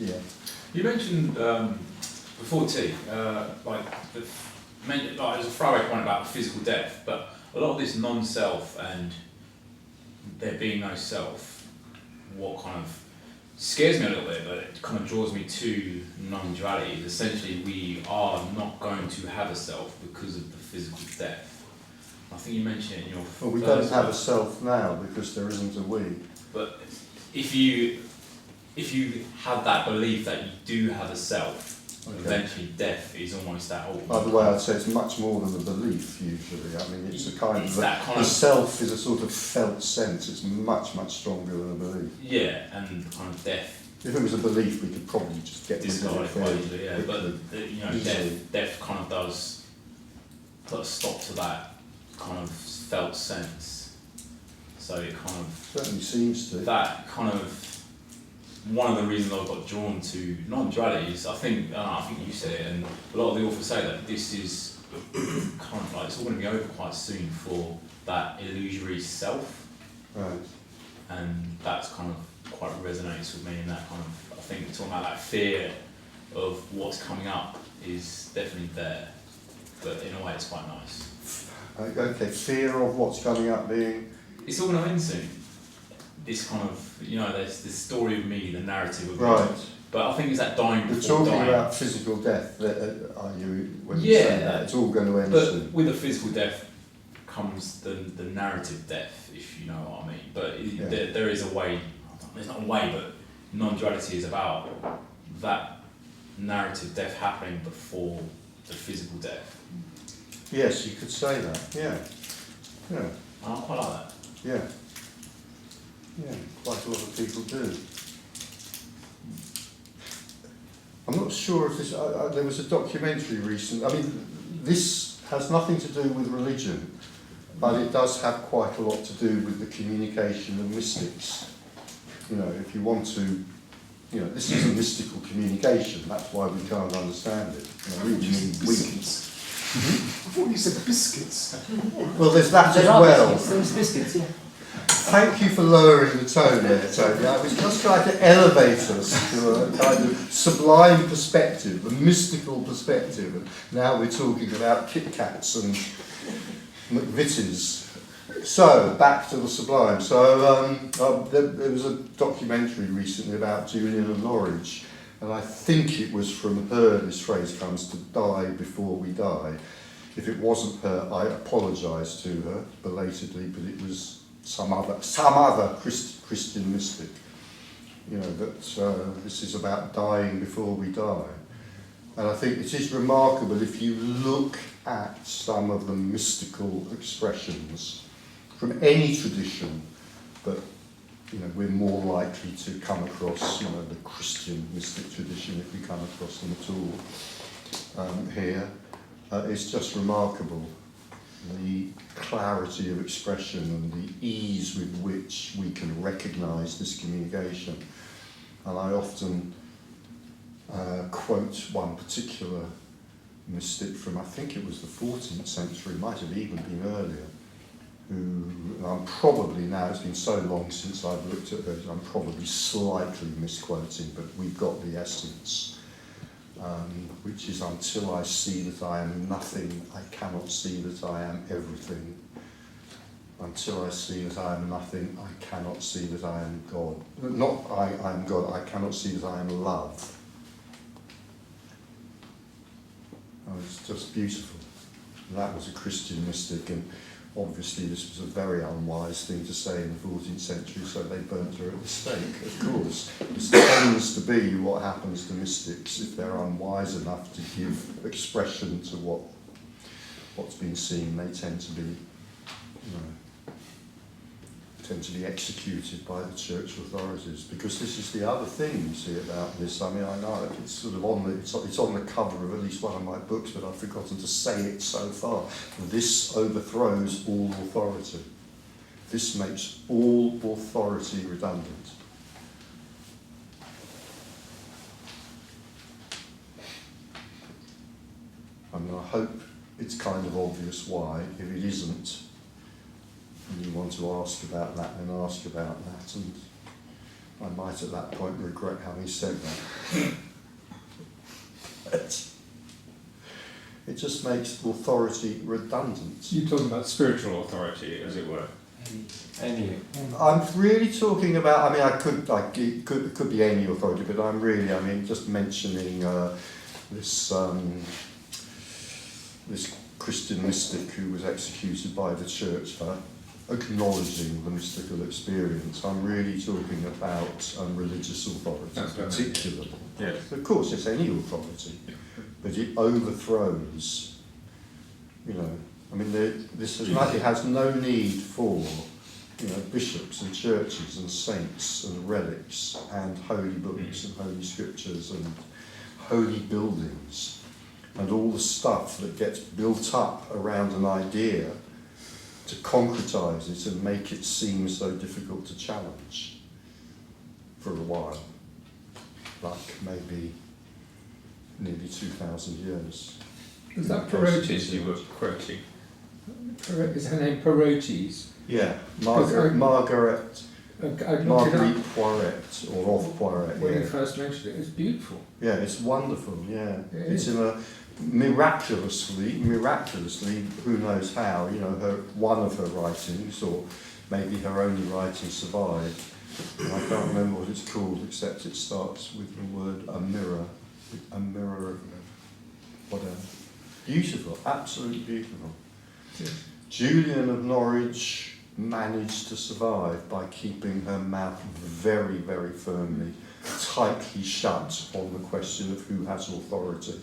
Yeah. You mentioned before tea, like there's a throwaway point about physical death, but a lot of this non-self and there being no self, what kind of scares me a little bit, but it kind of draws me to non-duality, is essentially we are not going to have a self because of the physical death. I think you mentioned it in your Well, we don't have a self now because there isn't a we. But if you have that belief that you do have a self, eventually death is almost that ultimate. By the way, I'd say it's much more than a belief usually. I mean, it's a kind of the self is a sort of felt sense. It's much, much stronger than a belief. Yeah, and kind of death. If it was a belief, we could probably just get rid of it quite easily. Yeah, but you know, death kind of does put a stop to that kind of felt sense. So it kind of certainly seems to. That kind of one of the reasons I got drawn to non-duality is I think you said it, and a lot of the authors say that this is kind of like it's all going to be over quite soon for that illusory self, right? And that's kind of quite resonates with me in that kind of I think talking about that fear of what's coming up is definitely there, but in a way it's quite nice. Okay, fear of what's coming up being. It's all going to end soon. This kind of, you know, there's this story of me, the narrative of right. me. But I think it's that dying before You're talking dying. about physical death, are you, when you say that? It's all going to end soon. But with a physical death comes the narrative death, if you know what I mean. But there is a way, there's not a way, but non-duality is about that narrative death happening before the physical death. Yes, you could say that, yeah. Yeah. I quite like that. Yeah. Yeah, quite a lot of people do. I'm not sure if this, there was a documentary recent, I mean, this has nothing to do with religion, but it does have quite a lot to do with the communication of mystics. You know, if you want to, you know, this is a mystical communication, that's why we can't understand it. You know, we can. I thought you said biscuits. Well, there's that as well. There's biscuits, yeah. Thank you for lowering the tone there, Tony. I was just trying to elevate us to a kind of sublime perspective, a mystical perspective. And now we're talking about Kit Kats and McVitie's. So, back to the sublime. So, there was a documentary recently about Julian and Norwich, and I think it was from her this phrase comes, to die before we die. If it wasn't her, I apologise to her belatedly, but it was some other Christian mystic, you know, that this is about dying before we die. And I think it is remarkable if you look at some of the mystical expressions from any tradition, but you know, we're more likely to come across, you know, the Christian mystic tradition if we come across them at all here. It's just remarkable. The clarity of expression and the ease with which we can recognise this communication. And I often quote one particular mystic from, I think it was the 14th century, might have even been earlier, who I'm probably now, it's been so long since I've looked at those, I'm probably slightly misquoting, but we've got the essence. Which is, until I see that I am nothing, I cannot see that I am everything. Until I see that I am nothing, I cannot see that I am God. Not I am God, I cannot see that I am love. Oh, it's just beautiful. That was a Christian mystic, and obviously this was a very unwise thing to say in the 14th century, so they burnt her at the stake, of course. This tends to be what happens to mystics if they're unwise enough to give expression to what's been seen. They tend to be, you know, executed by the church authorities, because this is the other thing you see about this. I mean, I know it's sort of it's on the cover of at least one of my books, but I've forgotten to say it so far. This overthrows all authority. This makes all authority redundant. I mean, I hope it's kind of obvious why. If it isn't, and you want to ask about that, then ask about that. And I might at that point regret having said that. But it just makes authority redundant. You're talking about spiritual authority, as it were. Any. I'm really talking about, I mean, it could be any authority, but I'm really, just mentioning this Christian mystic who was executed by the church for acknowledging the mystical experience. I'm really talking about religious authority, That's what I meant. particularly. Yes. Of course, it's any authority, but it overthrows, it has no need for, bishops and churches and saints and relics and holy books and holy scriptures and holy buildings and all the stuff that gets built up around an idea to concretise it and make it seem so difficult to challenge for a while, like maybe nearly 2,000 years. Is that Perotis you were quoting? Is her name Perotis? Yeah, Because Marguerite I looked it up Poiret, or of Poiret, when you yeah. first mentioned it. It's beautiful. Yeah, it's wonderful, yeah. It It's is. in a miraculously, who knows how, one of her writings, or maybe her only writing survived. And I can't remember what it's called, except it starts with the word a mirror of whatever. Beautiful, absolutely beautiful. Yes. Julian of Norwich managed to survive by keeping her mouth very, very firmly, tightly shut on the question of who has authority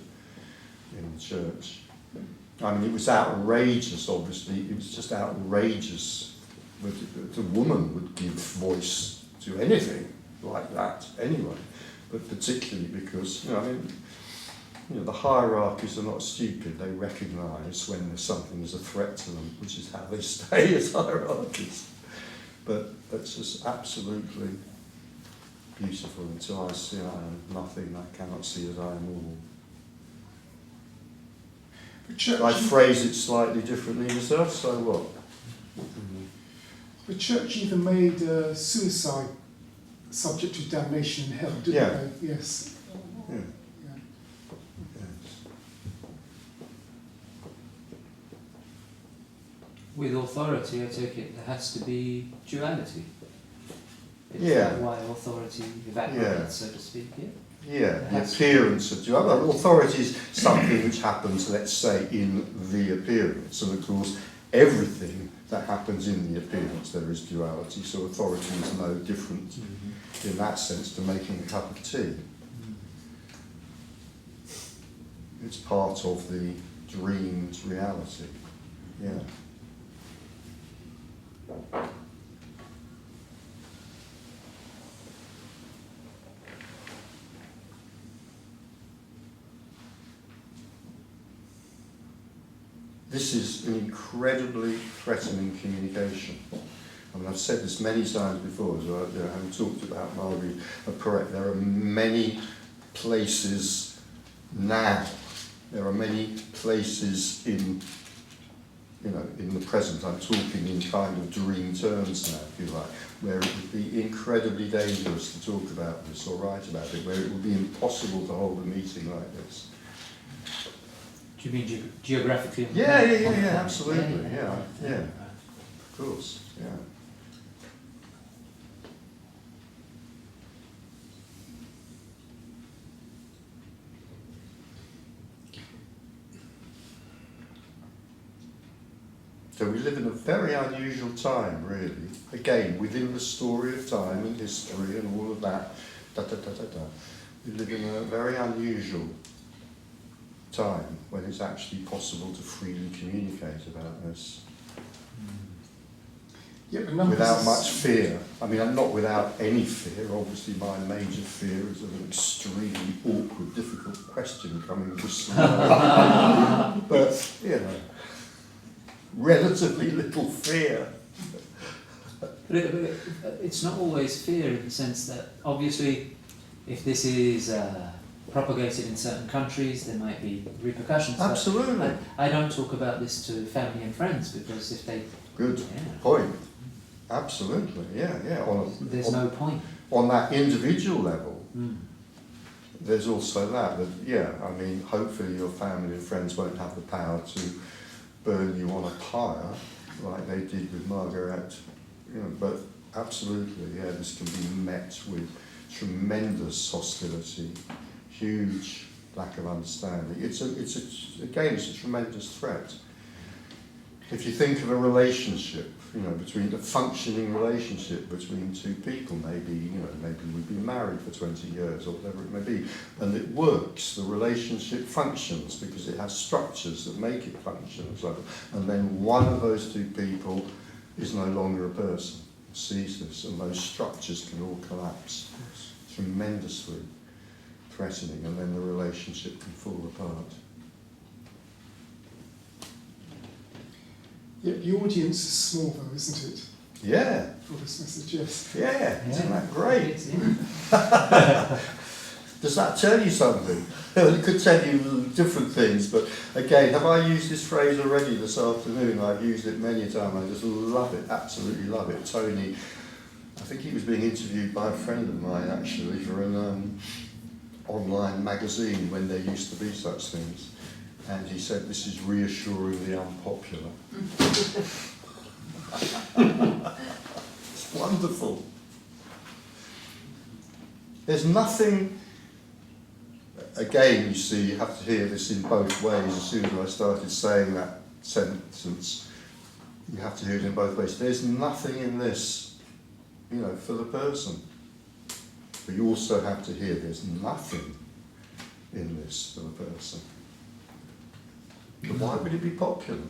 in the church. It was outrageous, obviously. It was just outrageous that a woman would give voice to anything like that anyway, but particularly because, the hierarchies are not stupid. They recognise when there's something as a threat to them, which is how they stay as hierarchies. But that's just absolutely beautiful. Until I see I am nothing, I cannot see as I am all. I phrase it slightly differently myself, so what? The church even made suicide subject to damnation in hell, didn't Yeah. they? Yes. Yeah. Yeah. With authority, I take it there has to be duality. Is Yeah. that why authority evaporates, so to speak? Yeah. Yeah, the appearance of duality. Authority is something which happens, let's say, in the appearance. And of course, everything that happens in the appearance, there is duality. So authority is no different in that sense to making a cup of tea. It's part of the dreamed reality. Yeah. This is an incredibly threatening communication. I've said this many times before, so having talked about Marguerite Poiret, there are many places now, there are many places in the present, I'm talking in kind of dream terms now, if you like, where it would be incredibly dangerous to talk about this or write about it, where it would be impossible to hold a meeting like this. Do you mean geographically? Yeah, absolutely, yeah, of course, yeah. So we live in a very unusual time, really. Again, within the story of time and history and all of that, we live in a very unusual time when it's actually possible to freely communicate about this. Yeah, but none of Without this much fear. I'm not without any fear. Obviously, my major fear is of an extremely awkward, difficult question coming this way. But, relatively little fear. But it's not always fear in the sense that, obviously, if this is propagated in certain countries, there might be repercussions. Absolutely. I don't talk about this to family and friends because if they... Good point. Absolutely, yeah. There's no point. on that individual level, Mm. there's also that, yeah, I mean, hopefully your family and friends won't have the power to burn you on a pyre like they did with Margaret, you know, but absolutely, yeah, this can be met with tremendous hostility, huge lack of understanding. It's a tremendous threat. If you think of a relationship, you know, between a functioning relationship between two people, maybe we've been married for 20 years or whatever it may be, and it works, the relationship functions because it has structures that make it function. So, and then one of those two people is no longer a person, sees this, and those structures can all collapse. Tremendously threatening, and then the relationship can fall apart. Yeah, the audience is small though, isn't it, Yeah, for this message? Yes. yeah, isn't that great? It's, yeah. Does that tell you something? It could tell you different things, but again, have I used this phrase already this afternoon? I've used it many times. I just love it, absolutely love it. Tony, I think he was being interviewed by a friend of mine actually for an online magazine when there used to be such things. And he said, this is reassuringly unpopular. It's wonderful. There's nothing, again, you see, you have to hear this in both ways. As soon as I started saying that sentence, you have to hear it in both ways. There's nothing in this, you know, for the person. But you also have to hear there's nothing in this for the person. But why would it be popular?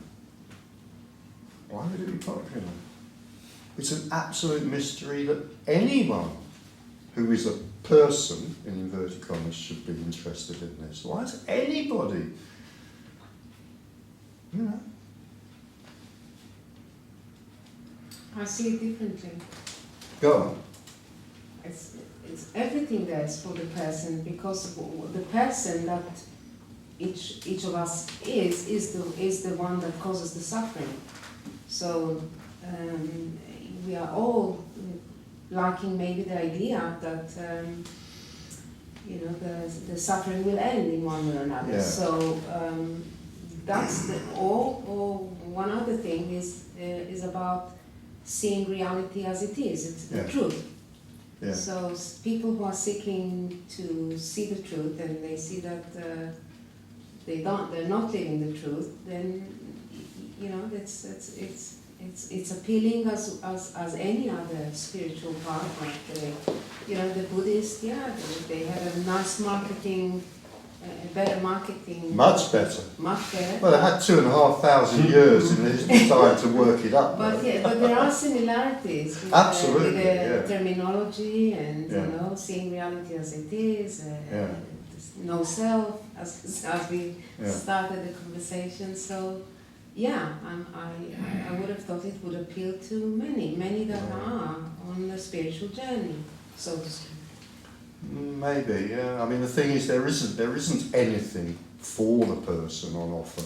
Why would it be popular? It's an absolute mystery that anyone who is a person, in inverted commas, should be interested in this. Why is anybody? You know. I see it differently. Go on. It's everything there is for the person, because the person that each of us is the one that causes the suffering. So we are all liking maybe the idea that the suffering will end in one way or another. Yeah. So that's or one other thing is about seeing reality as it is. It's the truth. Yeah. So people who are seeking to see the truth and they see that they're not living the truth, then you know it's appealing as any other spiritual path. Like the Buddhists, they have a nice marketing, better marketing. Much better. Much better. Well, they had 2,500 years in the time to work it up. But but there are similarities with, Absolutely, with the terminology and seeing reality as it is. No self, as we started the conversation. So, I would have thought it would appeal to many that are on a spiritual journey, so to speak. Maybe, yeah. I mean, the thing is, there isn't anything for the person on offer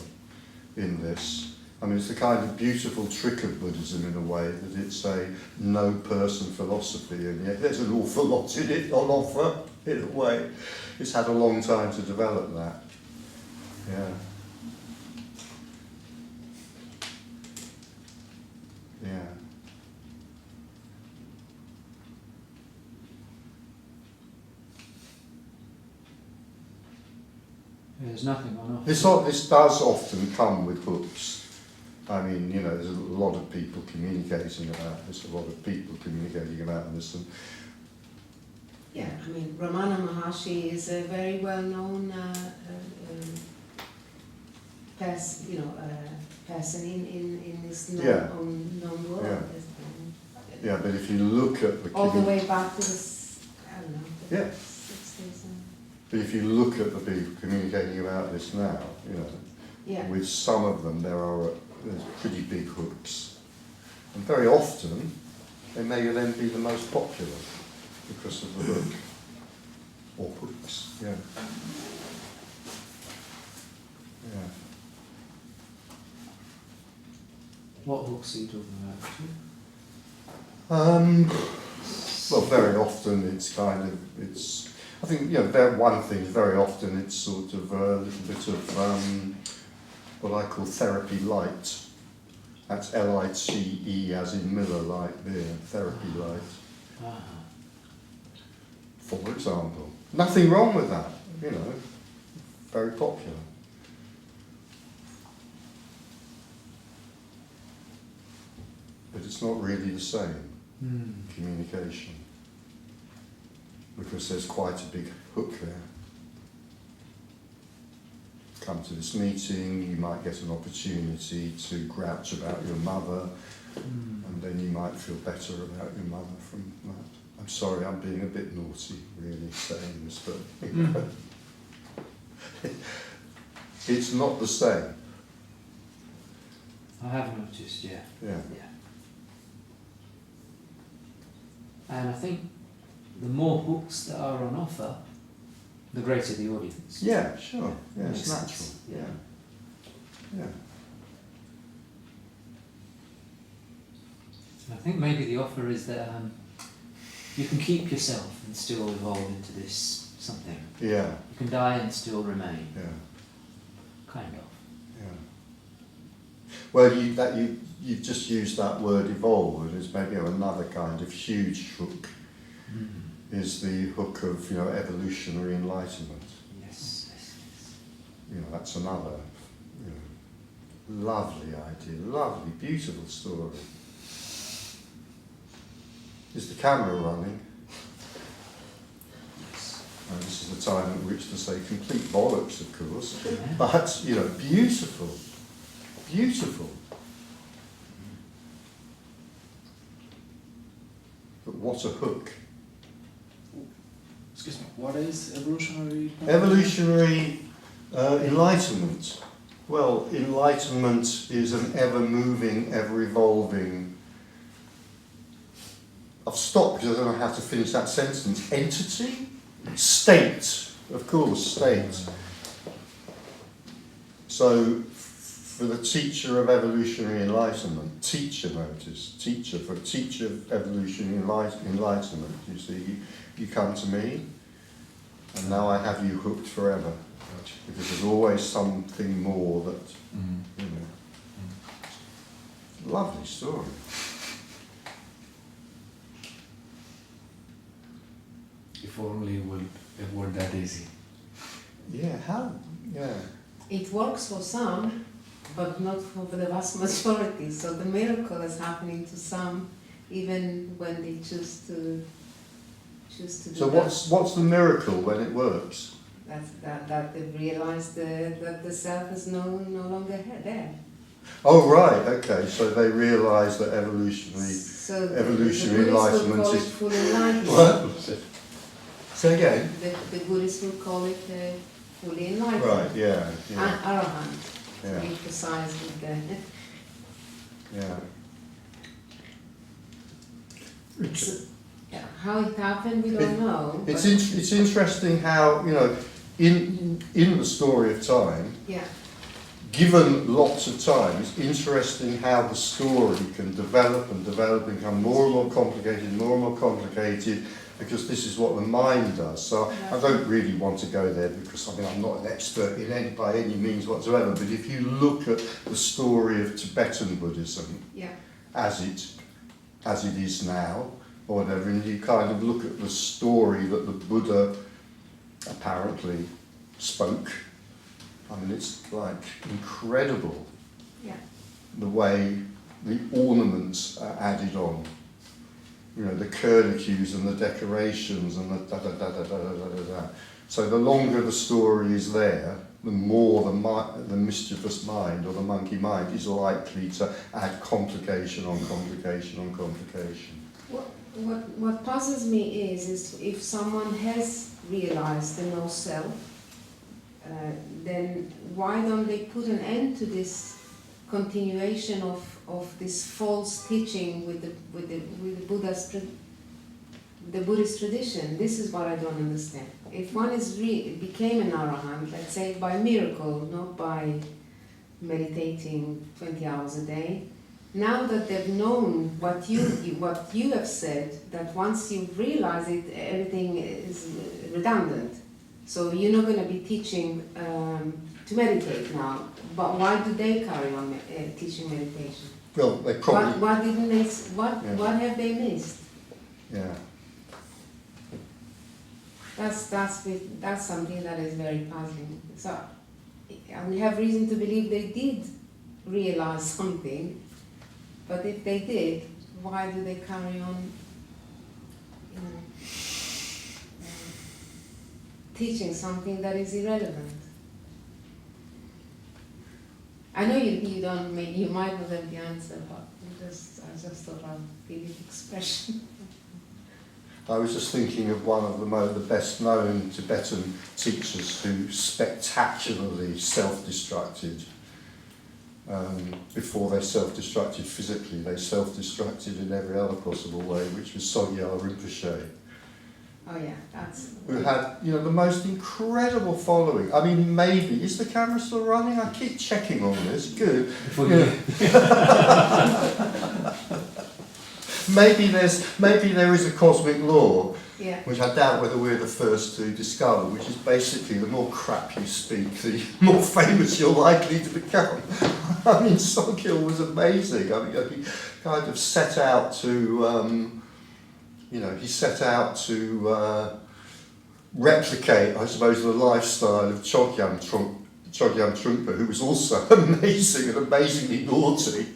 in this. I mean, it's the kind of beautiful trick of Buddhism in a way, that it's a no-person philosophy, and yet there's an awful lot in it on offer, in a way. It's had a long time to develop that. Yeah. Yeah. There's nothing on offer. This does often come with hooks. I mean, there's a lot of people communicating about this, a lot of people communicating about this. And yeah, I mean, Ramana Maharshi is a very well-known person in this known world. Yeah, but if you look at the... All the way back to the 60s. But if you look at the people communicating about this now, with some of them there's pretty big hooks. And very often, they may then be the most popular because of the hook. Or hooks, yeah. What hooks are you talking about? Well, very often it's kind of, I think, one thing, very often it's sort of a little bit of what I call therapy light. That's L-I-T-E as in Miller Lite beer, therapy light, for example. Nothing wrong with that, very popular. But it's not really the same, communication, because there's quite a big hook there. Come to this meeting, you might get an opportunity to grouch about your mother, and then you might feel better about your mother from that. I'm sorry, I'm being a bit naughty, really, saying this, but it's not the same. I have noticed, yeah. Yeah. And I think the more hooks that are on offer, the greater the audience. Yeah, sure. Yeah, it's Makes natural. sense. Yeah. Yeah. I think maybe the offer is that you can keep yourself and still evolve into this something. Yeah. You can die and still remain. Yeah. Kind of. Yeah. Well, you've just used that word evolve, and it's maybe another kind of huge hook. Is the hook of evolutionary enlightenment. Yes. That's another lovely idea, lovely, beautiful story. Is the camera running? Yes. This is the time at which to say complete bollocks, of course, Yeah. but beautiful, beautiful. But what a hook. Excuse me, what is evolutionary? Evolutionary enlightenment. Well, enlightenment is an ever-moving, ever-evolving... I've stopped because I don't know how to finish that sentence. Entity? State, of course, state. So, for the teacher of evolutionary enlightenment, teacher notice, teacher of evolutionary enlightenment, you see, you come to me, and now I have you hooked forever. Because there's always something more that, Lovely story. If only it were that easy. Yeah, how? Yeah. It works for some, but not for the vast majority. So the miracle is happening to some, even when they choose to do So that. what's the miracle when it works? That they've realized that the self is no longer there. Oh right, okay. So they realise that evolutionary The enlightenment Buddhists will call it is full enlightenment. what? Say again. The Buddhists will call it fully enlightened. Right. Yeah. Yeah. Arahant, to Yeah. be precise with the... Yeah. So, yeah, how it happened, we don't know. It's but- it's interesting how in the story of time, Yeah, given lots of time, it's interesting how the story can develop and become more and more complicated, because this is what the mind does. So I don't really want to go there because I'm not an expert in by any means whatsoever, but if you look at the story of Tibetan Buddhism yeah, as it is now, or whatever, and you kind of look at the story that the Buddha apparently spoke, it's like incredible yeah. the way the ornaments are added on. The curlicues and the decorations and the da-da-da-da-da-da-da-da. So the longer the story is there, the more the mischievous mind or the monkey mind is likely to add complication on complication on complication. What puzzles me is if someone has realized the no self, then why don't they put an end to this continuation of this false teaching with the Buddhist tradition? This is what I don't understand. If one became an arahant, let's say by miracle, not by meditating 20 hours a day, now that they've known what you have said, that once you realize it, everything is redundant. So you're not going to be teaching to meditate now. But why do they carry on teaching meditation? Well, they probably. What didn't they? What Yeah. what have they missed? Yeah. That's something that is very puzzling. So, and we have reason to believe they did realize something. But if they did, why do they carry on, teaching something that is irrelevant? I know you don't. You might not have the answer, but I just thought I'd give it expression. I was just thinking of one of the best known Tibetan teachers who spectacularly self-destructed. Before they self-destructed physically, they self-destructed in every other possible way, which was Sogyal Rinpoche, Oh yeah, that's. who had, the most incredible following. I mean, maybe, is the camera still running? I keep checking on this, good. Before Yeah. Maybe there is a cosmic law, Yeah. which I doubt whether we're the first to discover, which is basically the more crap you speak, the more famous you're likely to become. I mean, Sogyal was amazing. I mean, he kind of set out to, replicate, I suppose, the lifestyle of Chogyam Trungpa, who was also amazing and amazingly naughty.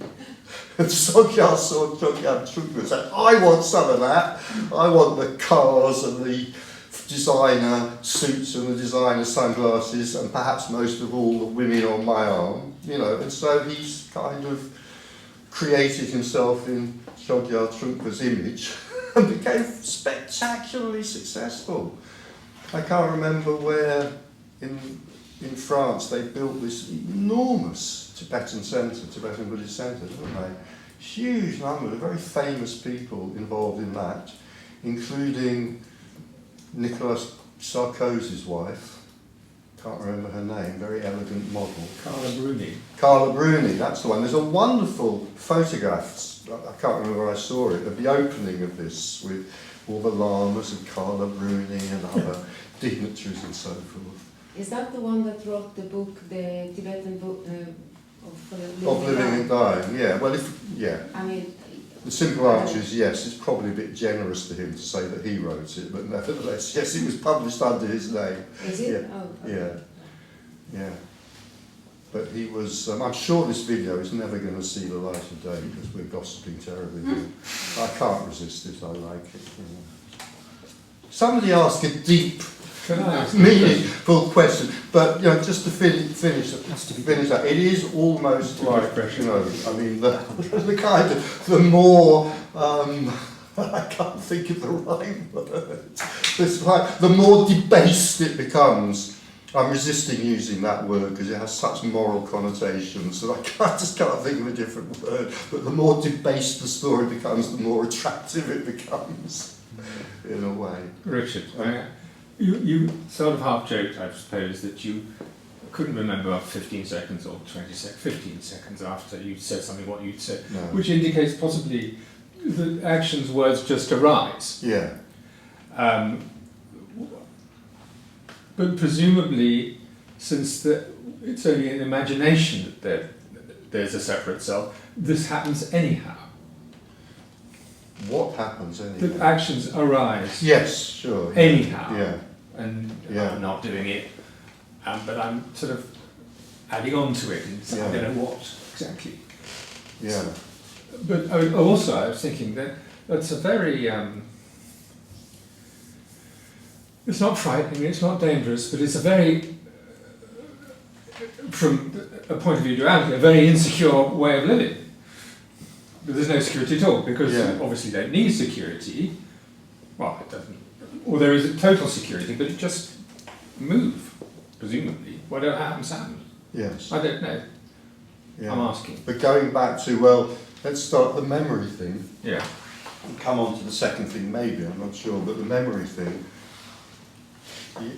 And Sogyal saw Chogyam Trungpa and said, I want some of that. I want the cars and the designer suits and the designer sunglasses and perhaps most of all the women on my arm. And so he's kind of created himself in Chogyal Trungpa's image and became spectacularly successful. I can't remember where in France they built this enormous Tibetan Buddhist centre, didn't they? Huge number of very famous people involved in that, including Nicolas Sarkozy's wife, can't remember her name, very elegant model. Carla Bruni, that's the one. There's a wonderful photograph, I can't remember where I saw it, of the opening of this with all the lamas and Carla Bruni and other dignitaries and so forth. Is that the one that wrote the book, the Tibetan book Of living and dying, yeah. Well, I mean, the simple answer is yes. It's probably a bit generous to him to say that he wrote it, but nevertheless, yes, it was published under his name. is it? Yeah. Oh, Yeah, yeah. But he was. I'm sure this video is never going to see the light of day because we're gossiping terribly here. I can't resist it. I like it. Somebody asked a deep, meaningful question, but just to finish that, it is almost like I mean, the kind of the more I can't think of the right word. It's like the more debased it becomes. I'm resisting using that word because it has such moral connotations that I just can't think of a different word. But the more debased the story becomes, the more attractive it becomes, in a way. Richard, you sort of half joked, I suppose, that you couldn't remember 15 seconds or 15 seconds after you said something what you'd said, No. which indicates possibly that actions, words just arise. Yeah. But presumably, since it's only in imagination that there's a separate self, this happens anyhow. What happens anyway? That actions arise Yes, sure. Yeah. anyhow. Yeah. And Yeah. I'm not doing it, but I'm sort of adding on to it, and I don't know what exactly. Yeah. But also, I was thinking that that's a very, it's not frightening, it's not dangerous, but it's a very, from a point of view duality, a very insecure way of living. There's no security at all, because you obviously don't need security. Well, it doesn't. Or there is a total security, but it just move, presumably. Whatever happens, happens. Yes. I don't know. Yeah. I'm asking. But going back to, let's start the memory thing. Yeah. And come on to the second thing, maybe, I'm not sure, but the memory thing.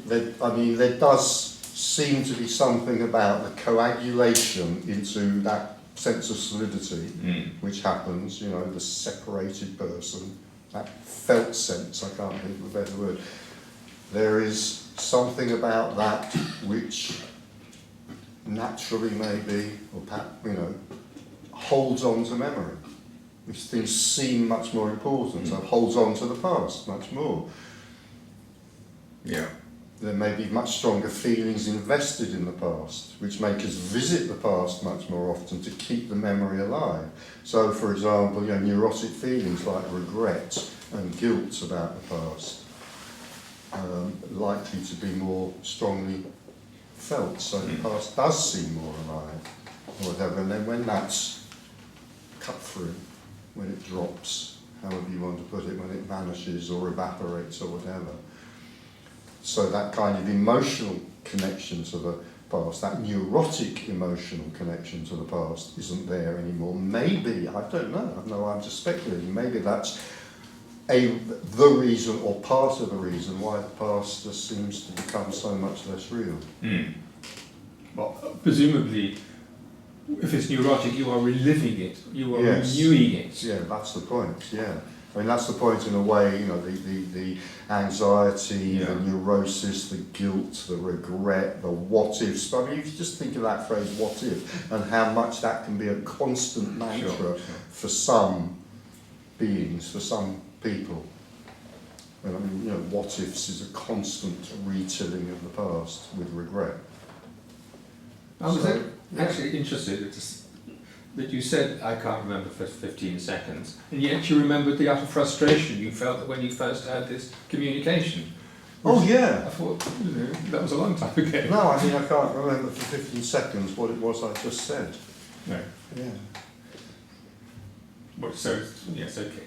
There does seem to be something about the coagulation into that sense of solidity, which happens, you know, the separated person, that felt sense, I can't think of a better word. There is something about that which naturally maybe, or perhaps, you know, holds on to memory. These things seem much more important, so it holds on to the past much more. Yeah. There may be much stronger feelings invested in the past, which make us visit the past much more often to keep the memory alive. So, for example, you know, neurotic feelings like regret and guilt about the past, likely to be more strongly felt, so the past does seem more alive, or whatever. And then when that's cut through, when it drops, however you want to put it, when it vanishes or evaporates or whatever. So that kind of emotional connection to the past, that neurotic emotional connection to the past isn't there anymore. Maybe, I don't know, I'm just speculating, maybe that's the reason or part of the reason why the past just seems to become so much less real. Well, presumably, if it's neurotic, you are reliving it, you are Yes. renewing it. Yeah, that's the point, yeah. I mean, that's the point in a way, you know, the anxiety, the neurosis, the guilt, the regret, the what ifs. I mean, if you just think of that phrase, what if, and how much that can be a constant mantra for some beings, for some people. And I mean, you know, what ifs is a constant retelling of the past with regret. I was So, actually interested that you said, I can't remember for 15 seconds, and yet you remembered the utter frustration you felt when you first had this communication. Oh, yeah. I thought, you know, that was a long time ago. No, I mean, I can't remember for 15 seconds what it was I just said. No. Yeah. Well, so, yes, okay.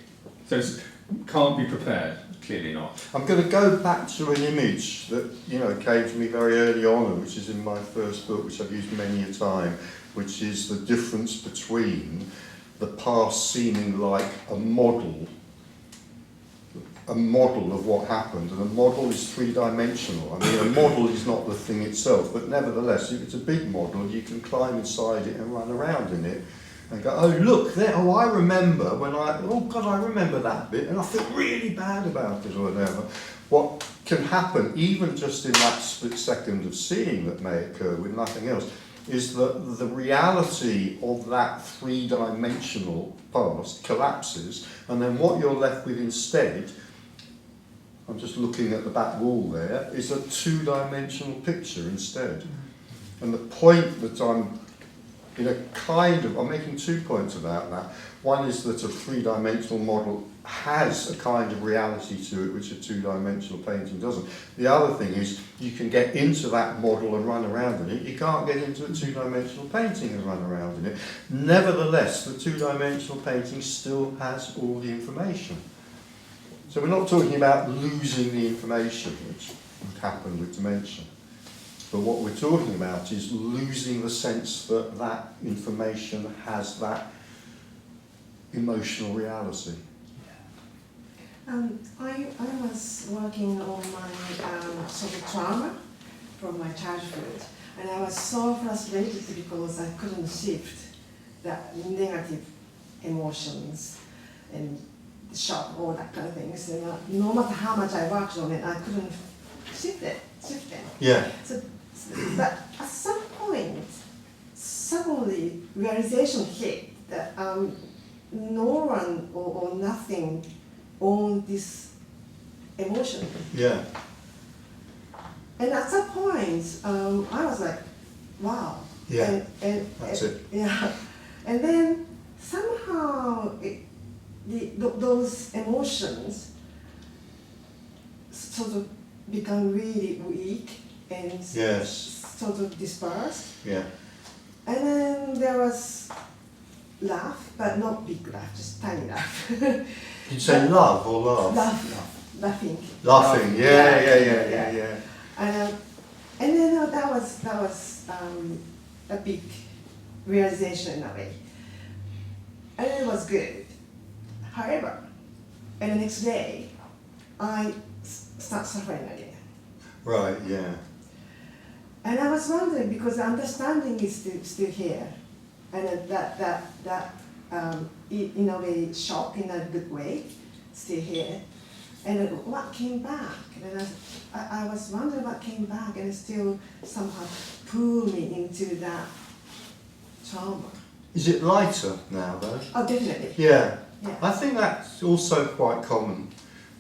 So it can't be prepared, clearly not. I'm going to go back to an image that, you know, came to me very early on, which is in my first book, which I've used many a time, which is the difference between the past seeming like a model of what happened, and a model is three-dimensional. I mean, a model is not the thing itself, but nevertheless, if it's a big model, you can climb inside it and run around in it and go, oh, look, there, oh, I remember when oh, God, I remember that bit, and I feel really bad about it, or whatever. What can happen, even just in that split second of seeing that may occur with nothing else, is that the reality of that three-dimensional past collapses, and then what you're left with instead, I'm just looking at the back wall there, is a two-dimensional picture instead. And the point that I'm making 2 points about that. One is that a three-dimensional model has a kind of reality to it which a two-dimensional painting doesn't. The other thing is you can get into that model and run around in it. You can't get into a two-dimensional painting and run around in it. Nevertheless, the two-dimensional painting still has all the information. So we're not talking about losing the information, which would happen with dementia. But what we're talking about is losing the sense that that information has that emotional reality. I was working on my sort of trauma from my childhood, and I was so frustrated because I couldn't shift the negative emotions and shock, all that kind of things. And no matter how much I worked on it, I couldn't shift it. Yeah. But at some point, suddenly realization hit that no one or nothing owned this emotion. Yeah. And at that point, I was like, wow. Yeah. And That's it. Yeah. And then somehow those emotions sort of become really weak and Yes. sort of dispersed. Yeah. And then there was laugh, but not big laugh, just tiny laugh. You say love or laugh? Laughing. Laughing. Yeah. And then that was a big realization in a way, and it was good. However, and the next day, I start suffering again. Right. Yeah. And I was wondering, because the understanding is still here, and that in a way shock in a good way, still here. And then what came back? And I was wondering what came back, and it still somehow pulled me into that trauma. Is it lighter now though? Oh, definitely. Yeah. Yeah. I think that's also quite common.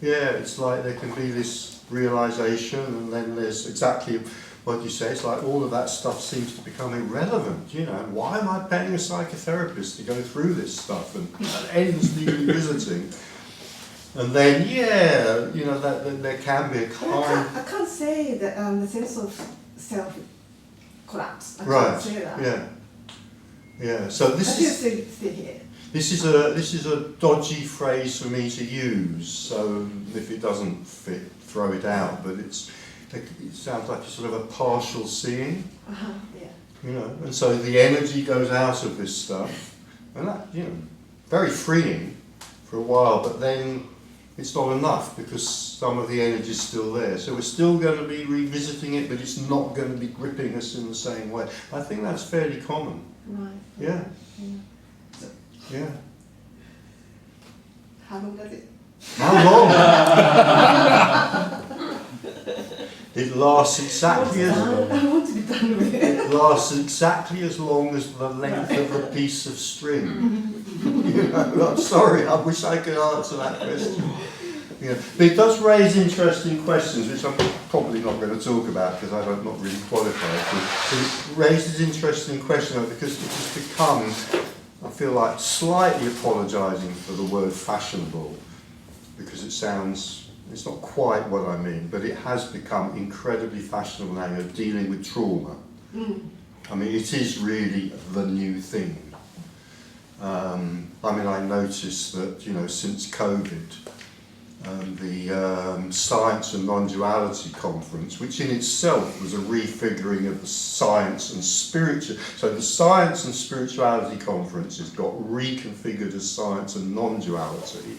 Yeah, it's like there can be this realization, and then there's exactly what you say. It's like all of that stuff seems to become irrelevant. You know, why am I paying a psychotherapist to go through this stuff and endlessly revisiting? And then, yeah, you know, that there can be a kind. I can't say that the sense of self collapse. I Right. can't say that. Yeah. Yeah. So this I is. still here. This is a dodgy phrase for me to use, so if it doesn't fit, throw it out, but it sounds like a sort of a partial seeing, Yeah. you know, and so the energy goes out of this stuff, and that, you know, very freeing for a while, but then it's not enough because some of the energy is still there, so we're still going to be revisiting it, but it's not going to be gripping us in the same way. I think that's fairly common. Right. Yeah. Yeah. Yeah. How long does it? How long? It lasts exactly as long. I want to be done with it. It lasts exactly as long as the length of a piece of string. You know, I'm sorry, I wish I could answer that question. You know, but it does raise interesting questions, which I'm probably not going to talk about because I'm not really qualified to. But it raises interesting questions because it has become, I feel like, slightly apologising for the word fashionable, because it sounds, it's not quite what I mean, but it has become incredibly fashionable now, you know, dealing with trauma. I mean, it is really the new thing. I mean, I noticed that, you know, since COVID, the Science and Non-duality conference, which in itself was a refiguring of the science and spiritual. So the Science and Spirituality conference has got reconfigured as Science and Non-duality,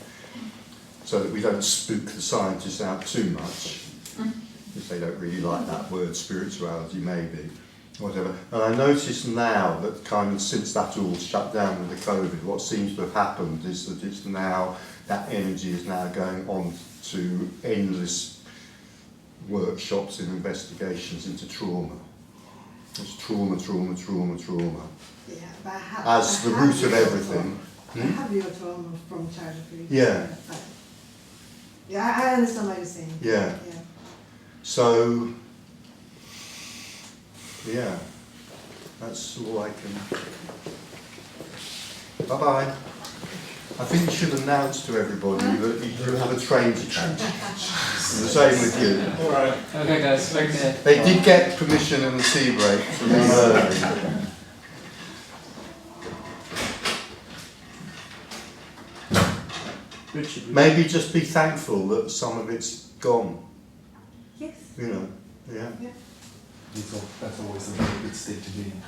so that we don't spook the scientists out too much, because they don't really like that word, spirituality maybe, whatever. And I notice now that kind of since that all shut down with the COVID, what seems to have happened is that it's now, that energy is now going on to endless workshops and investigations into trauma. It's trauma, trauma, trauma, trauma. Yeah, but As the root of everything. I have your trauma from childhood. Yeah. Yeah, I understand what you're saying. Yeah. So, yeah, that's all I can. Bye-bye. I think you should announce to everybody that you have a train to catch. The same with you. All right. Okay, guys. Okay. They did get permission in the tea break from me early. Richard. Maybe just be thankful that some of it's gone. Yes. You know, yeah. That's always a very good state to be in.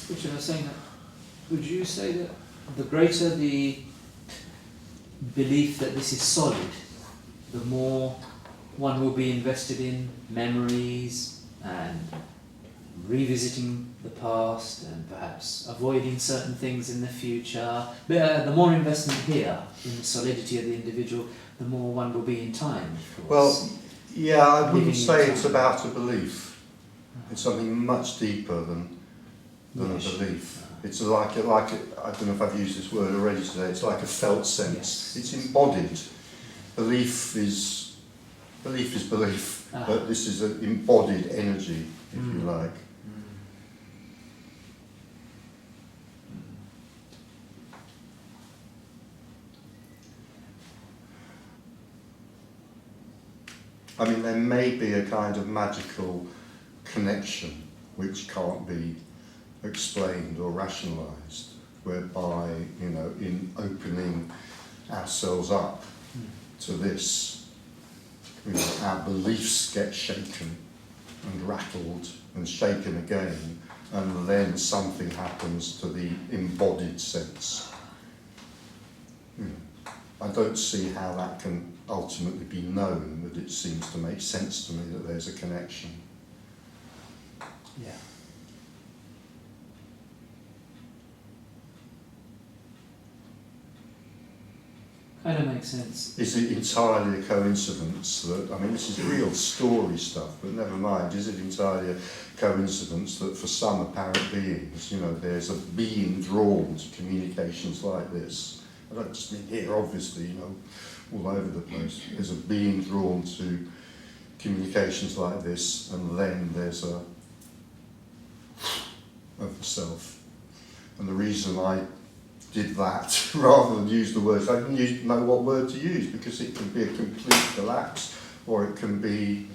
Richard, I was saying that, would you say that the greater the belief that this is solid, the more one will be invested in memories and revisiting the past and perhaps avoiding certain things in the future. The more investment here in the solidity of the individual, the more one will be in time, of course. Well, yeah, I wouldn't Living say in it's time. about a belief. It's something much deeper than a Yes. belief. It's like I don't know if I've used this word already today. It's like a felt sense. Yes. It's embodied. Belief is belief, Ah. but this is an embodied energy, if you like. I mean, there may be a kind of magical connection which can't be explained or rationalised, whereby, you know, in opening ourselves up to this, you know, our beliefs get shaken and rattled and shaken again, and then something happens to the embodied sense. You know, I don't see how that can ultimately be known, but it seems to make sense to me that there's a connection. Yeah. And it makes sense. Is it entirely a coincidence that, I mean, this is real story stuff, but never mind, is it entirely a coincidence that for some apparent beings, you know, there's a being drawn to communications like this? I don't just mean here, obviously, you know, all over the place. There's a being drawn to communications like this, and then there's a of the self. And the reason I did that rather than use the words, I didn't know what word to use, because it can be a complete collapse, or it can be,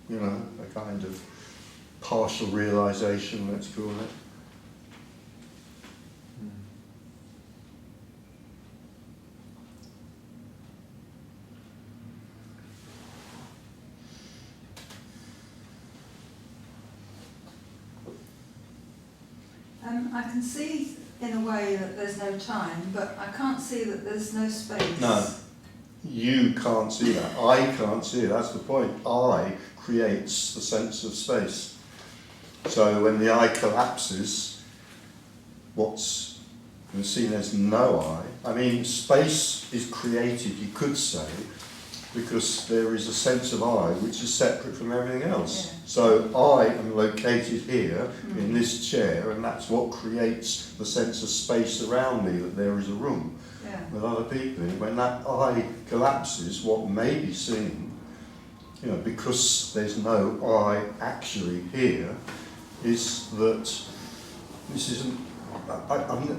you know, a kind of partial realization, let's call it. I can see in a way that there's no time, but I can't see that there's no space. No, you can't see that. I can't see it. That's the point. I creates the sense of space. So when the I collapses, what's seen as no I mean, space is created, you could say, because there is a sense of I which is separate from everything else. Yeah. So I am located here in this chair, and that's what creates the sense of space around me, that there is a room Yeah. with other people in it. When that I collapses, what may be seen, you know, because there's no I actually here, is that this isn't.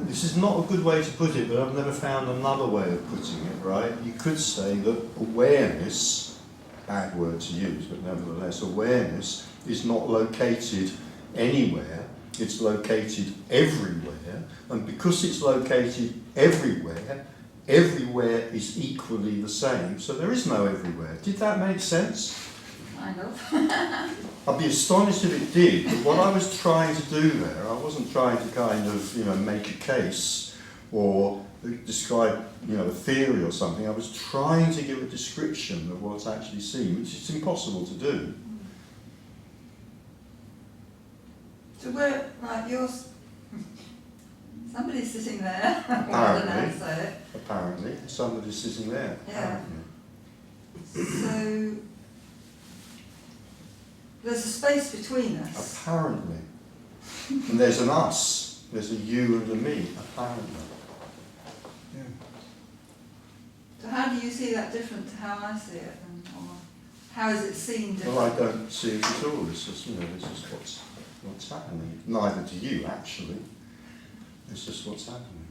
This is not a good way to put it, but I've never found another way of putting it, right? You could say that awareness, bad word to use, but nevertheless, awareness is not located anywhere, it's located everywhere, and because it's located everywhere, everywhere is equally the same, so there is no everywhere. Did that make sense? Kind of. I'd be astonished if it did, but what I was trying to do there, I wasn't trying to kind of, you know, make a case or describe, you know, a theory or something. I was trying to give a description of what's actually seen, which is impossible to do. So we're like yours. Somebody's sitting there. Apparently. Apparently, somebody's sitting there. Yeah. Apparently. So there's a space between us. Apparently. And there's an us. There's a you and a me. Apparently. Yeah. So how do you see that different to how I see it, or how is it seen different? Well, I don't see it at all. It's just, you know, it's just what's happening. Neither do you, actually. It's just what's happening.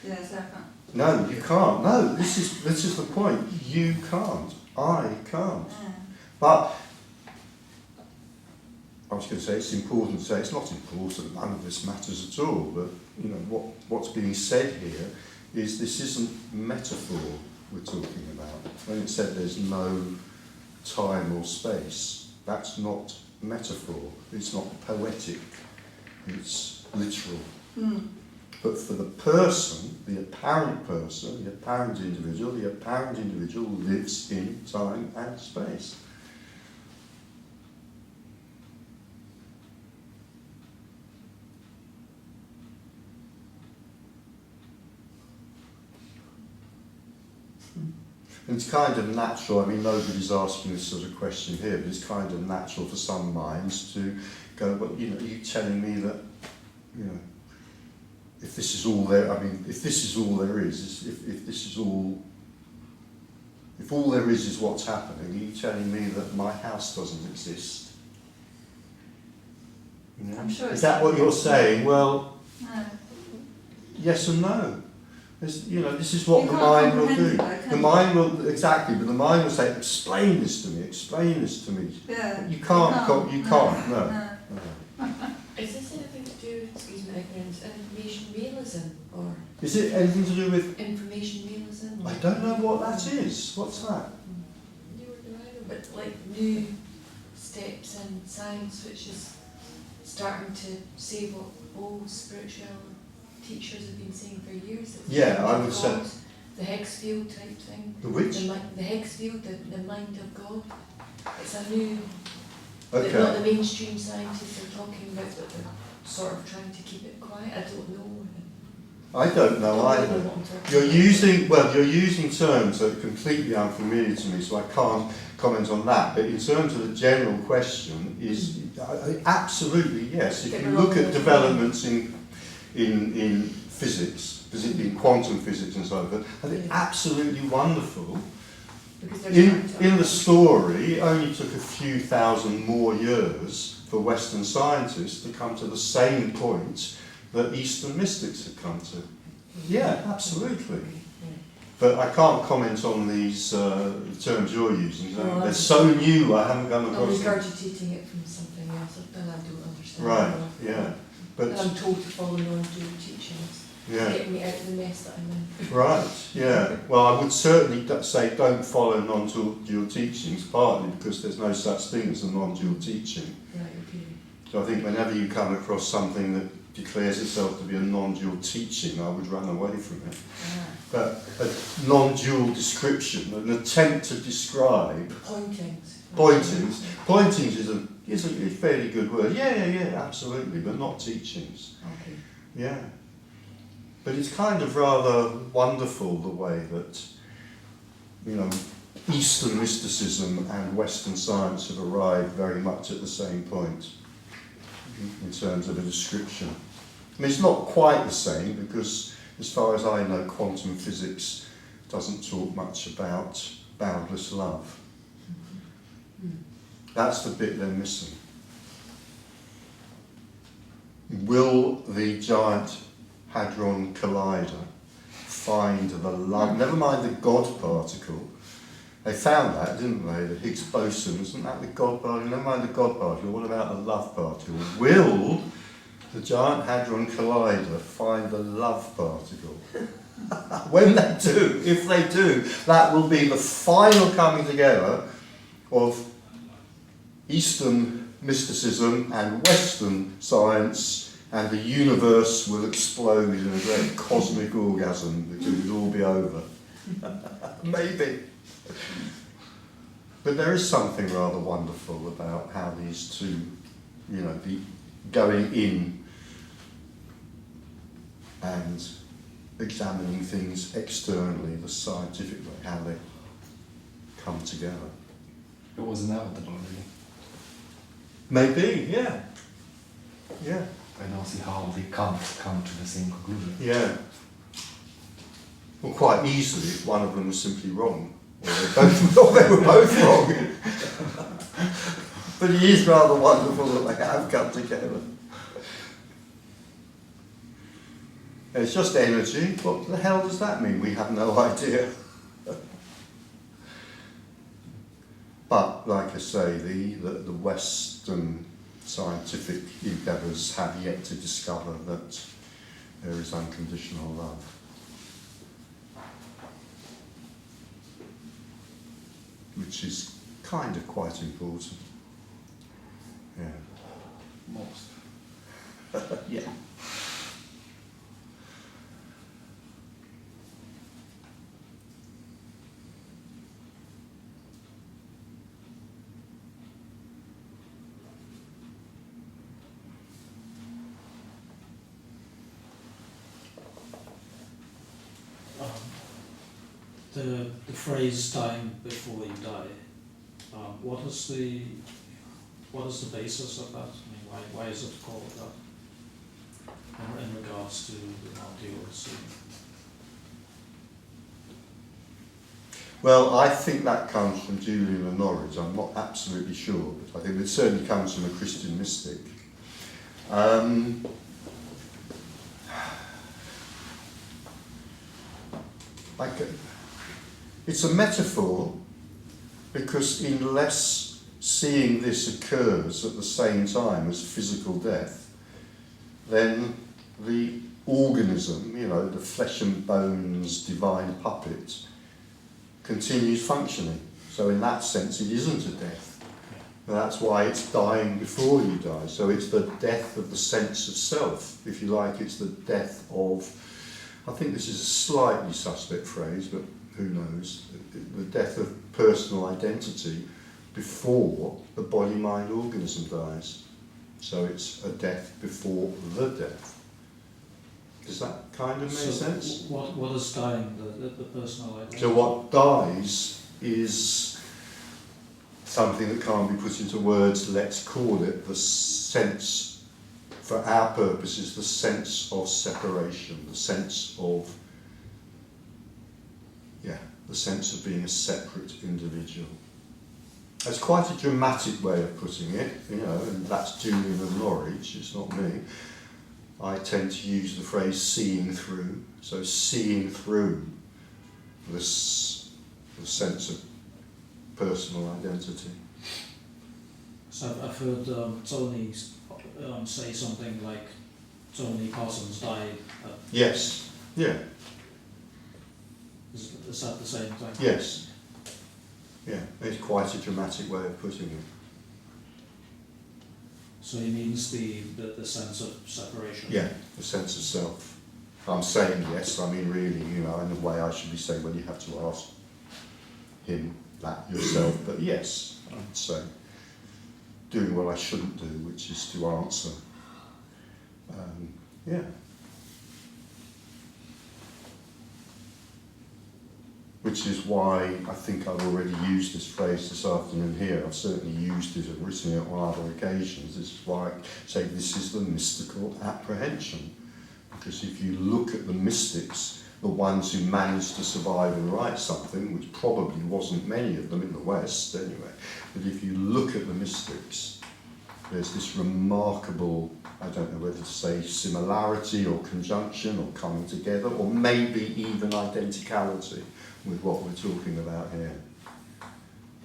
Yes, I can't. No, you can't. No, this is the point. You can't. I can't. Yeah. But I was going to say it's important to say it's not important. None of this matters at all. But you know what's being said here is this isn't metaphor we're talking about. When it said there's no time or space, that's not metaphor. It's not poetic. It's literal. Mm. But for the person, the apparent individual lives in time and space. And it's kind of natural, I mean, nobody's asking this sort of question here, but it's kind of natural for some minds to go, well, you know, are you telling me that, you know, if this is all there, I mean, if this is all there is, if this is all, if all there is what's happening, are you telling me that my house doesn't exist? You know? I'm sure Is it's that what you're saying? Well, No. yes and no. You know, this is what You the can't mind will do. comprehend it, can The you? mind will, exactly, but the mind will say, explain this to me, explain this to me. Yeah. But you can't, you can't, no. No. Is this anything to do with, excuse my ignorance, information realism or Is it anything to do with, information realism? Or I don't know what that is. What's that? You were deriving, but like new steps in science, which is starting to say what old spiritual teachers have been saying for years. It's Yeah, the I mind would of say- God, the Higgs field type thing. The which? The Higgs field, the mind of God. It's a new Okay. That not the mainstream scientists are talking about, but they're sort of trying to keep it quiet. I don't know. I don't know I don't either. know what I'm talking You're using terms that are completely unfamiliar to me, so I can't comment on that. But in terms of the general question, is absolutely yes. If you look at developments in physics, particularly in quantum physics and so forth, I think absolutely wonderful. because they're trying to In the story, it only took a few thousand more years for Western scientists to come to the same point that Eastern mystics had come to. Yeah, absolutely. But I can't comment on these terms you're using. No, They're so new, I haven't come I'm across them. regurgitating it from something else, and I don't understand. Right, it. yeah. And But, I'm told to follow non-dual teachings to yeah, get me out of the mess that I'm in. right, yeah. Well, I would certainly say don't follow non-dual teachings, partly because there's no such thing as a non-dual teaching. Right, okay. So I think whenever you come across something that declares itself to be a non-dual teaching, I would run away from it. Ah. But a non-dual description, an attempt to describe Pointings. pointings is a fairly good word. Yeah, absolutely, but not teachings. Okay. Yeah. But it's kind of rather wonderful the way that, you know, Eastern mysticism and Western science have arrived very much at the same point in terms of a description. I mean, it's not quite the same because, as far as I know, quantum physics doesn't talk much about boundless love. That's the bit they're missing. Will the giant Hadron Collider find the love, never mind the God particle, they found that, didn't they, the Higgs boson, isn't that the God particle? Never mind the God particle, what about the love particle? Will the giant Hadron Collider find the love particle? When they do, if they do, that will be the final coming together of Eastern mysticism and Western science, and the universe will explode in a great cosmic orgasm because it will all be over. Maybe. But there is something rather wonderful about how these two, you know, the going in and examining things externally, the scientific way, how they come together. It was inevitable, really. Maybe, yeah. Yeah. I don't see how they can't come to the same conclusion. Yeah. Well, quite easily if one of them was simply wrong, or they were both wrong. But it is rather wonderful that they have come together. It's just energy. What the hell does that mean? We have no idea. But, like I say, the Western scientific endeavours have yet to discover that there is unconditional love. Which is kind of quite important. Yeah. Most. Yeah. The phrase "time before you die." What is the basis of that? I mean, why is it called that? In regards to the non-duality. Well, I think that comes from Julian and Norwich. I'm not absolutely sure, but I think it certainly comes from a Christian mystic. It's a metaphor because unless seeing this occurs at the same time as physical death, then the organism, you know, the flesh and bones divine puppet, continues functioning. So in that sense it isn't a death. And that's why it's dying before you die. So it's the death of the sense of self, if you like. It's the death of, I think this is a slightly suspect phrase, but who knows, the death of personal identity before the body-mind organism dies. So it's a death before the death. Does that kind of make sense? What is dying? The personal identity? So what dies is something that can't be put into words. Let's call it the sense, for our purposes, the sense of separation, the sense of, the sense of being a separate individual. That's quite a dramatic way of putting it, and that's Julian of Norwich, it's not me. I tend to use the phrase seeing through, so seeing through this the sense of personal identity. So I've heard Tony say something like Tony Parsons died. Yes, yeah. Is that the same thing? Yes. Yeah, it's quite a dramatic way of putting it. So he means the sense of separation? Yeah, the sense of self. I'm saying yes, I mean really, in a way I should be saying, well, you have to ask him that yourself, but yes, I'd say doing what I shouldn't do, which is to answer. Yeah. Which is why I think I've already used this phrase this afternoon here. I've certainly used it and written it on other occasions. This is why I say this is the mystical apprehension. Because if you look at the mystics, the ones who managed to survive and write something, which probably wasn't many of them in the West anyway, but if you look at the mystics, there's this remarkable, I don't know whether to say similarity or conjunction or coming together, or maybe even identicality with what we're talking about here.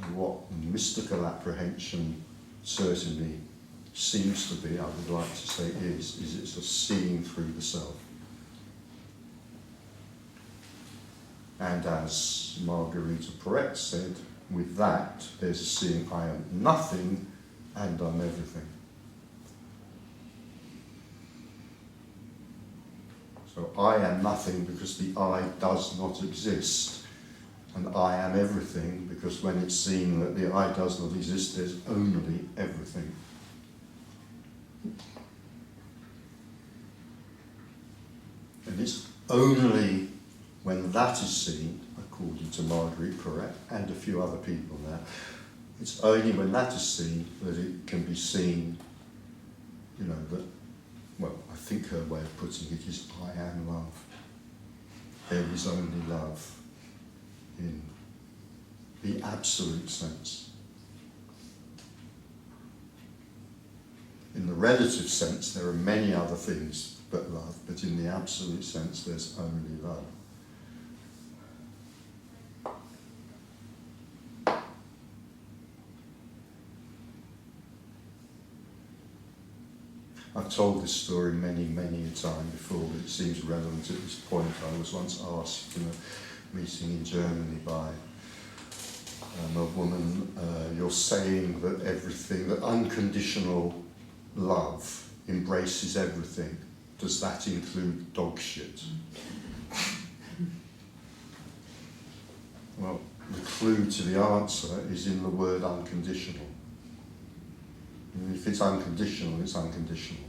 And what mystical apprehension certainly seems to be, I would like to say is it's a seeing through the self. And as Marguerite Porete said, with that there's a seeing I am nothing and I'm everything. So I am nothing because the I does not exist. And I am everything because when it's seen that the I does not exist, there's only everything. And it's only when that is seen, according to Marguerite Porete and a few other people now, it's only when that is seen that it can be seen, that, well, I think her way of putting it is I am love. There is only love. In the absolute sense. In the relative sense, there are many other things but love, but in the absolute sense, there's only love. I've told this story many, many a time before, but it seems relevant at this point. I was once asked in a meeting in Germany by a woman, you're saying that that unconditional love embraces everything. Does that include dog shit? Well, the clue to the answer is in the word unconditional. And if it's unconditional, it's unconditional.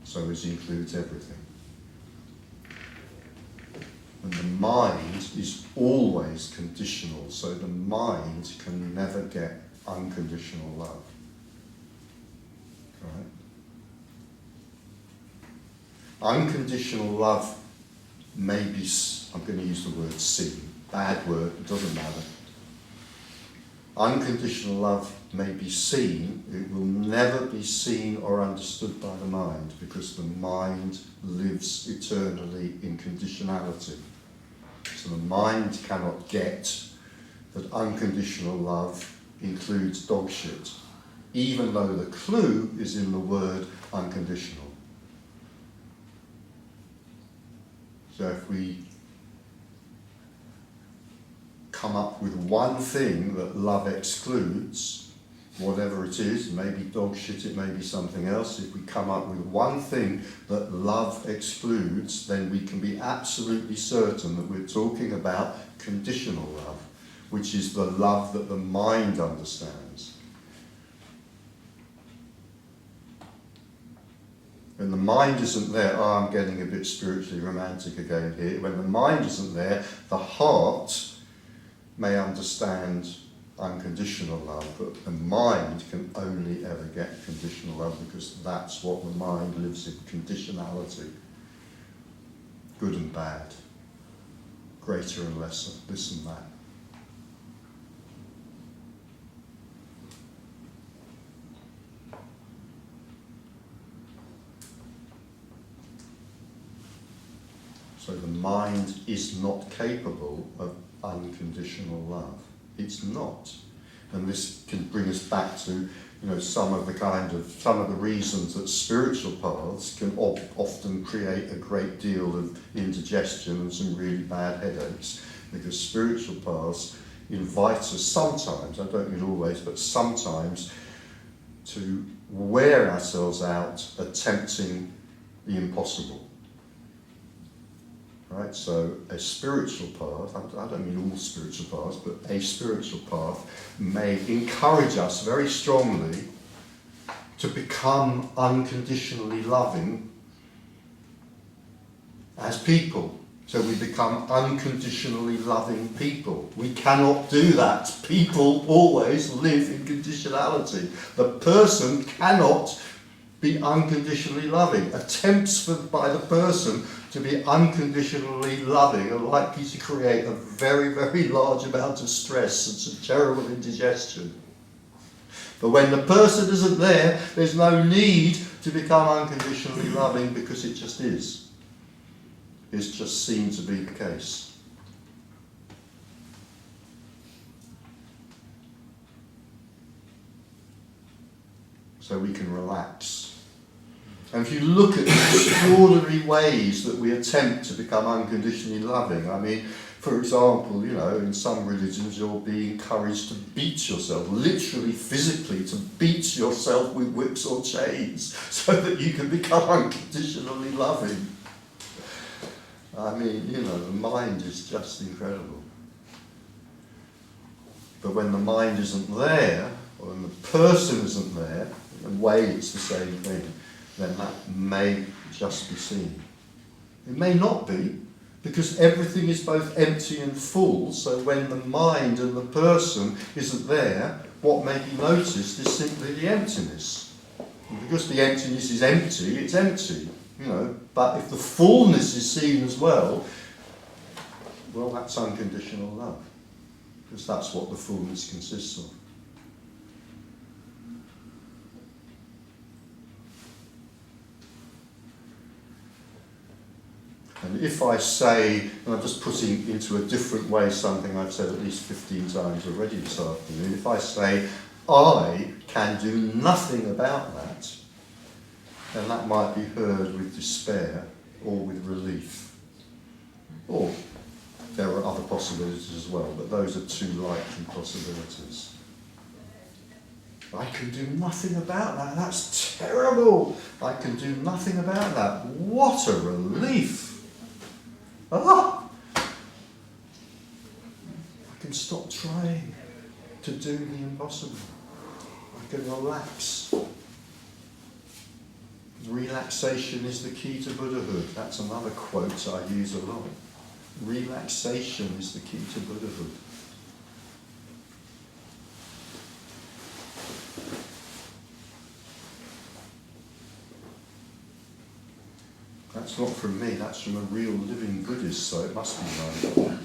So it includes everything. And the mind is always conditional, so the mind can never get unconditional love. Right? Unconditional love may be, I'm going to use the word seen, bad word, it doesn't matter. Unconditional love may be seen, it will never be seen or understood by the mind, because the mind lives eternally in conditionality. So the mind cannot get that unconditional love includes dog shit, even though the clue is in the word unconditional. So if we come up with one thing that love excludes, whatever it is, maybe dog shit, it may be something else. If we come up with one thing that love excludes, then we can be absolutely certain that we're talking about conditional love, which is the love that the mind understands. When the mind isn't there, I'm getting a bit spiritually romantic again here. When the mind isn't there, the heart may understand unconditional love, but the mind can only ever get conditional love because that's what the mind lives in, conditionality. Good and bad, greater and lesser, this and that. So the mind is not capable of unconditional love. It's not. And this can bring us back to, some of the reasons that spiritual paths can often create a great deal of indigestion and some really bad headaches, because spiritual paths invite us sometimes, I don't mean always, but sometimes, to wear ourselves out attempting the impossible. Right, so a spiritual path, I don't mean all spiritual paths, but a spiritual path may encourage us very strongly to become unconditionally loving as people. So we become unconditionally loving people. We cannot do that. People always live in conditionality. The person cannot be unconditionally loving. Attempts by the person to be unconditionally loving are likely to create a very, very large amount of stress and some terrible indigestion. But when the person isn't there, there's no need to become unconditionally loving because it just is. It's just seen to be the case. So we can relax. And if you look at the extraordinary ways that we attempt to become unconditionally loving, I mean, for example, in some religions you'll be encouraged to beat yourself, literally, physically, to beat yourself with whips or chains so that you can become unconditionally loving. I mean, the mind is just incredible. But when the mind isn't there, or when the person isn't there, in a way it's the same thing, then that may just be seen. It may not be, because everything is both empty and full, so when the mind and the person isn't there, what may be noticed is simply the emptiness. And because the emptiness is empty, it's empty, but if the fullness is seen as well, that's unconditional love, because that's what the fullness consists of. And if I say, and I'm just putting into a different way something I've said at least 15 times already this afternoon, if I say, I can do nothing about that, then that might be heard with despair or with relief. Or there are other possibilities as well, but those are two likely possibilities. I can do nothing about that, that's terrible. I can do nothing about that. What a relief. I can stop trying to do the impossible. I can relax. Relaxation is the key to Buddhahood. That's another quote I use a lot. Relaxation is the key to Buddhahood. That's not from me, that's from a real living Buddhist, so it must be right.